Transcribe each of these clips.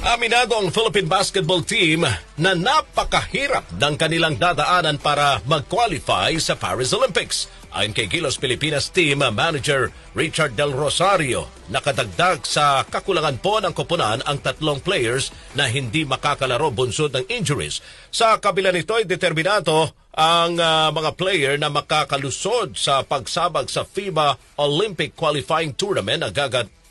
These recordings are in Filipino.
Aminado ang Philippine basketball team na napakahirap ng kanilang dadaanan para mag-qualify sa Paris Olympics. Ayon kay Gilas Pilipinas Team Manager Richard Del Rosario, nakadagdag sa kakulangan po ng koponan ang tatlong players na hindi makakalaro bunsod ng injuries. Sa kabila nito ay determinado ang mga player na makakalusod sa pagsabag sa FIBA Olympic Qualifying Tournament na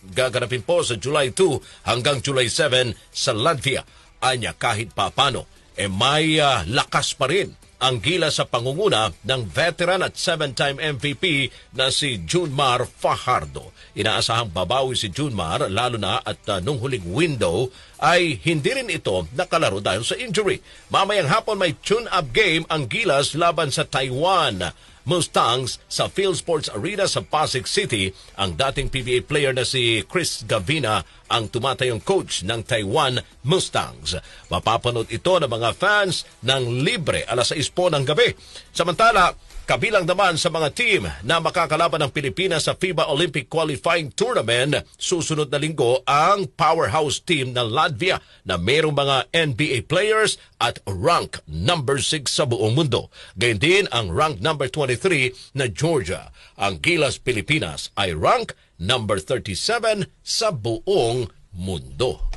gaganapin po sa July 2 hanggang July 7 sa Latvia. Anya kahit papano, may lakas pa rin ang Gilas sa pangunguna ng veteran at 7-time MVP na si Junmar Fajardo. Inaasahang babawi si Junmar lalo na at nung huling window ay hindi rin ito nakalaro dahil sa injury. Mamayang hapon may tune-up game ang Gilas laban sa Taiwan Mustangs sa Phil Sports Arena sa Pasig City. Ang dating PBA player na si Chris Gavina ang tumatayong coach ng Taiwan Mustangs. Mapapanood ito ng mga fans ng libre alas 6 po ng gabi. Samantala, kabilang naman sa mga team na makakalaban ng Pilipinas sa FIBA Olympic Qualifying Tournament, susunod na linggo ang powerhouse team ng Latvia na mayroong mga NBA players at rank number 6 sa buong mundo. Gayun din ang rank number 23 na Georgia. Ang Gilas Pilipinas ay rank number 37 sa buong mundo.